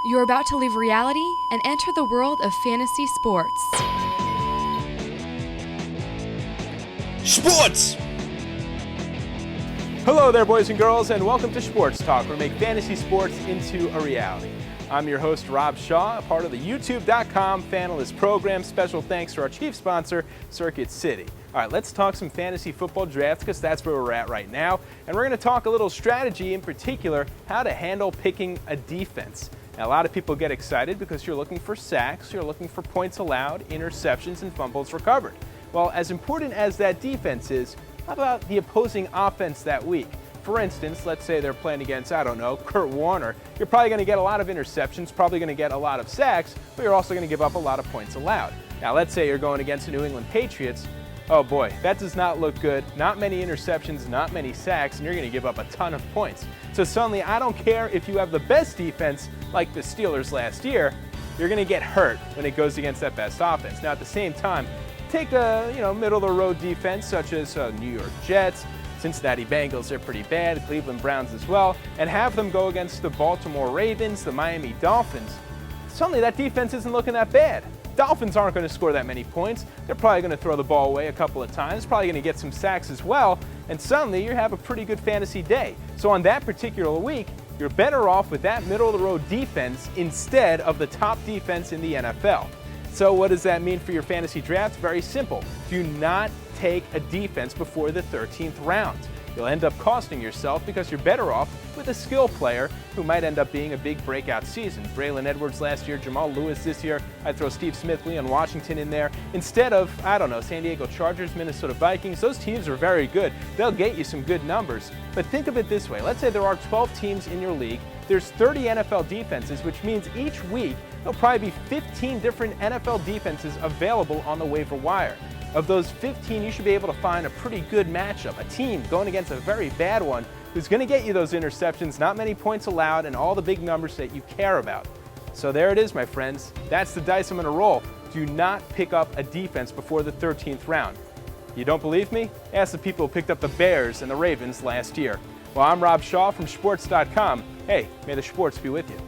You're about to leave reality and enter the world of fantasy sports. Sports! Hello there, boys and girls, and welcome to Sports Talk, where we make fantasy sports into a reality. I'm your host, Rob Shaw, a part of the YouTube.com FANalyst program. Special thanks to our chief sponsor, Circuit City. All right, let's talk some fantasy football drafts because that's where we're at right now. And we're going to talk a little strategy, in particular, how to handle picking a defense. Now, a lot of people get excited because you're looking for sacks, you're looking for points allowed, interceptions, and fumbles recovered. Well, as important as that defense is, how about the opposing offense that week? For instance, let's say they're playing against, Kurt Warner. You're probably going to get a lot of interceptions, probably going to get a lot of sacks, but you're also going to give up a lot of points allowed. Now, let's say you're going against the New England Patriots. Oh boy, that does not look good. Not many interceptions, not many sacks, and you're going to give up a ton of points. So suddenly, I don't care if you have the best defense like the Steelers last year, you're going to get hurt when it goes against that best offense. Now, at the same time, take a middle-of-the-road defense such as New York Jets, Cincinnati Bengals, they're pretty bad, Cleveland Browns as well, and have them go against the Baltimore Ravens, the Miami Dolphins. Suddenly, that defense isn't looking that bad. Dolphins aren't going to score that many points. They're probably going to throw the ball away a couple of times, probably going to get some sacks as well, and suddenly you have a pretty good fantasy day. So on that particular week, you're better off with that middle-of-the-road defense instead of the top defense in the NFL. So what does that mean for your fantasy draft? Very simple. Do not take a defense before the 13th round. You'll end up costing yourself because you're better off with a skill player who might end up being a big breakout season. Braylon Edwards last year, Jamal Lewis this year. I'd throw Steve Smith, Leon Washington in there instead of, San Diego Chargers, Minnesota Vikings. Those teams are very good. They'll get you some good numbers. But think of it this way. Let's say there are 12 teams in your league. There's 30 NFL defenses, which means each week there'll probably be 15 different NFL defenses available on the waiver wire. Of those 15, you should be able to find a pretty good matchup, a team going against a very bad one who's going to get you those interceptions, not many points allowed, and all the big numbers that you care about. So there it is, my friends. That's the dice I'm going to roll. Do not pick up a defense before the 13th round. You don't believe me? Ask the people who picked up the Bears and the Ravens last year. Well, I'm Rob Shaw from Sports.com. Hey, may the sports be with you.